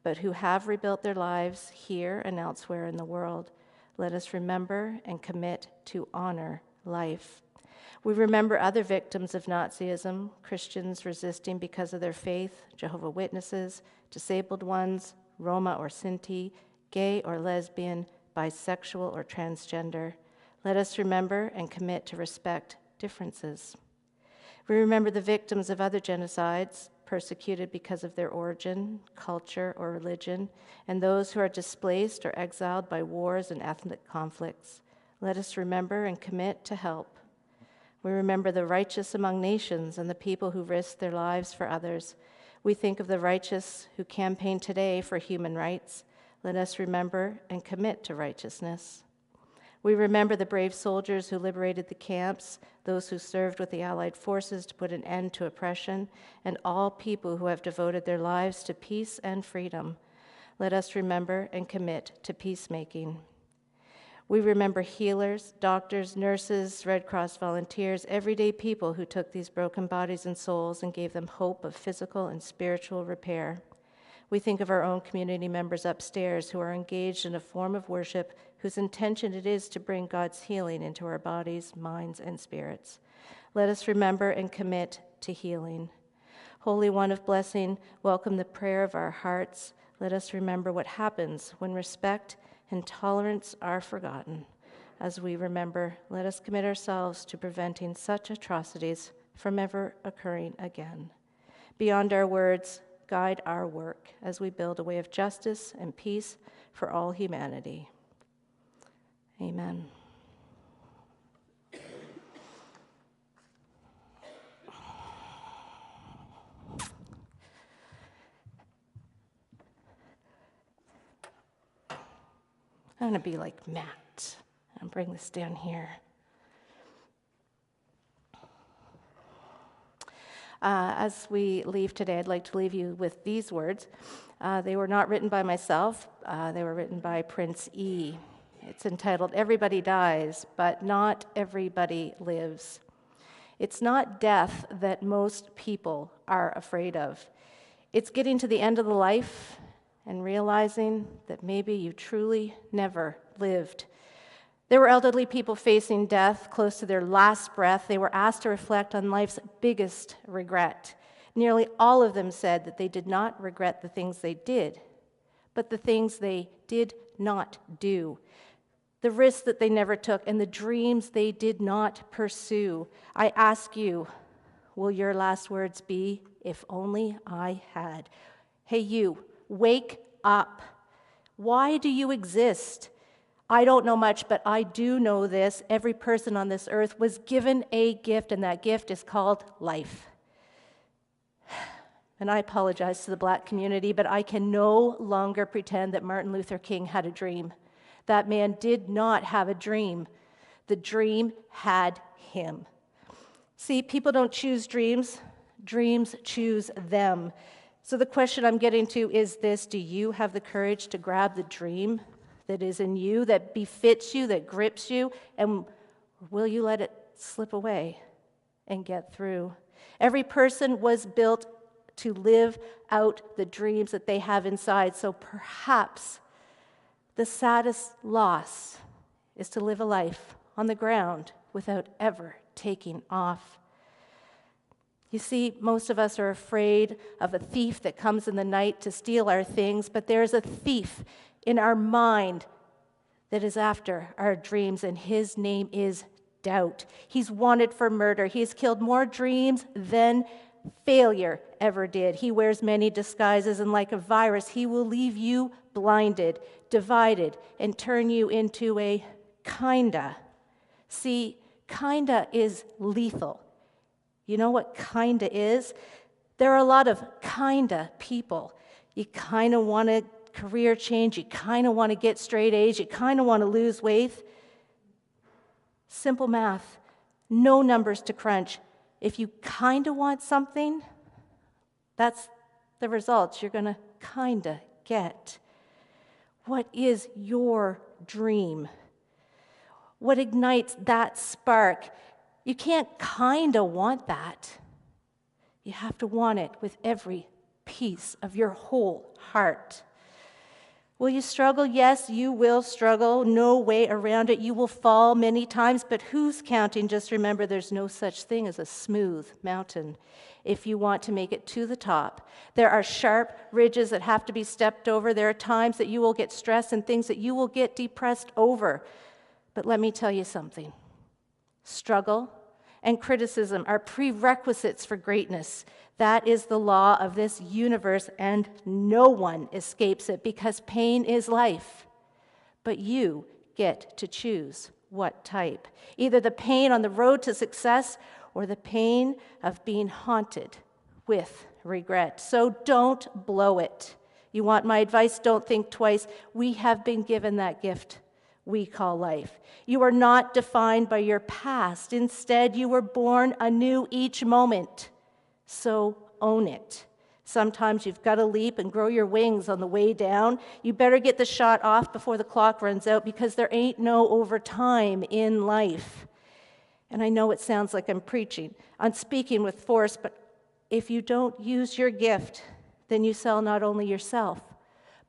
but who have rebuilt their lives here and elsewhere in the world. Let us remember and commit to honor life. We remember other victims of Nazism, Christians resisting because of their faith, Jehovah's Witnesses, disabled ones, Roma or Sinti, gay or lesbian, bisexual or transgender. Let us remember and commit to respect differences. We remember the victims of other genocides, persecuted because of their origin, culture, or religion, and those who are displaced or exiled by wars and ethnic conflicts. Let us remember and commit to help. We remember the righteous among nations and the people who risk their lives for others. We think of the righteous who campaign today for human rights. Let us remember and commit to righteousness. We remember the brave soldiers who liberated the camps, those who served with the Allied forces to put an end to oppression, and all people who have devoted their lives to peace and freedom. Let us remember and commit to peacemaking. We remember healers, doctors, nurses, Red Cross volunteers, everyday people who took these broken bodies and souls and gave them hope of physical and spiritual repair. We think of our own community members upstairs who are engaged in a form of worship whose intention it is to bring God's healing into our bodies, minds, and spirits. Let us remember and commit to healing. Holy One of blessing, welcome the prayer of our hearts. Let us remember what happens when respect and tolerance are forgotten. As we remember, let us commit ourselves to preventing such atrocities from ever occurring again. Beyond our words, guide our work as we build a way of justice and peace for all humanity. Amen. I'm going to be like Matt and bring this down here. As we leave today, I'd like to leave you with these words. They were not written by myself. They were written by Prince E. It's entitled, "Everybody Dies, but Not Everybody Lives." It's not death that most people are afraid of. It's getting to the end of the life and realizing that maybe you truly never lived. There were elderly people facing death close to their last breath. They were asked to reflect on life's biggest regret. Nearly all of them said that they did not regret the things they did, but the things they did not do, the risks that they never took, and the dreams they did not pursue. I ask you, will your last words be, "If only I had"? Hey, you, wake up. Why do you exist? I don't know much, but I do know this. Every person on this earth was given a gift, and that gift is called life. And I apologize to the Black community, but I can no longer pretend that Martin Luther King had a dream. That man did not have a dream. The dream had him. See, people don't choose dreams. Dreams choose them. So the question I'm getting to is this: do you have the courage to grab the dream that is in you, that befits you, that grips you, and will you let it slip away and get through? Every person was built to live out the dreams that they have inside. So perhaps the saddest loss is to live a life on the ground without ever taking off. You see, most of us are afraid of a thief that comes in the night to steal our things, but there's a thief in our mind that is after our dreams, and his name is doubt. He's wanted for murder. He's killed more dreams than failure ever did. He wears many disguises, and like a virus, he will leave you blinded, divided, and turn you into a kinda. See, kinda is lethal. You know what kinda is? There are a lot of kinda people. You kind of want a career change, you kind of want to get straight A's, you kind of want to lose weight. Simple math, no numbers to crunch. If you kind of want something, that's the results you're going to kind of get. What is your dream? What ignites that spark? You can't kind of want that. You have to want it with every piece of your whole heart. Will you struggle? Yes, you will struggle. No way around it. You will fall many times, but who's counting? Just remember, there's no such thing as a smooth mountain if you want to make it to the top. There are sharp ridges that have to be stepped over. There are times that you will get stressed and things that you will get depressed over. But let me tell you something. Struggle and criticism are prerequisites for greatness. That is the law of this universe, and no one escapes it because pain is life. But you get to choose what type. Either the pain on the road to success or the pain of being haunted with regret. So don't blow it. You want my advice? Don't think twice. We have been given that gift we call life. You are not defined by your past. Instead, you were born anew each moment. So own it. Sometimes you've got to leap and grow your wings on the way down. You better get the shot off before the clock runs out because there ain't no overtime in life. And I know it sounds like I'm preaching. I'm speaking with force, but if you don't use your gift, then you sell not only yourself,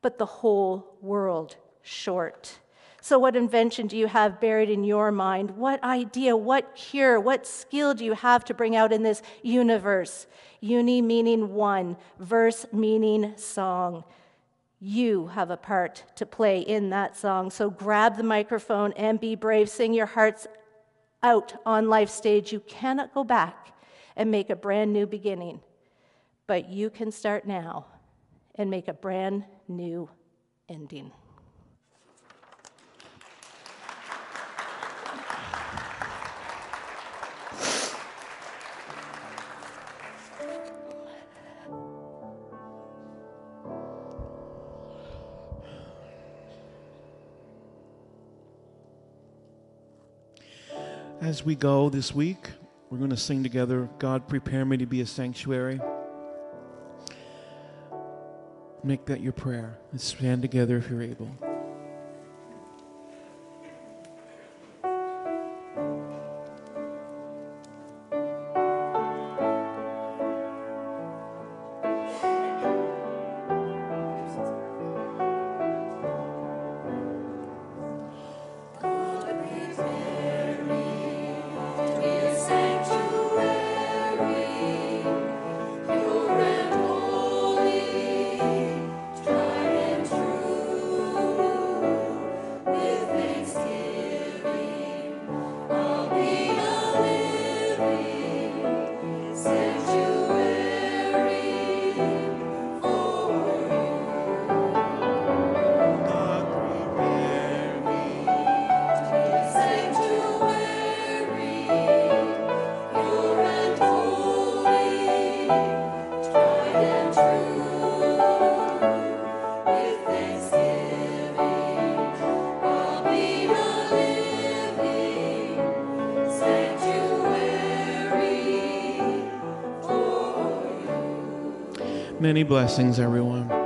but the whole world short. So what invention do you have buried in your mind? What idea, what cure, what skill do you have to bring out in this universe? Uni meaning one, verse meaning song. You have a part to play in that song. So grab the microphone and be brave. Sing your hearts out on life's stage. You cannot go back and make a brand new beginning, but you can start now and make a brand new ending. As we go this week, we're going to sing together, God, prepare me to be a sanctuary. Make that your prayer. Let's stand together if you're able. True. Many blessings, everyone.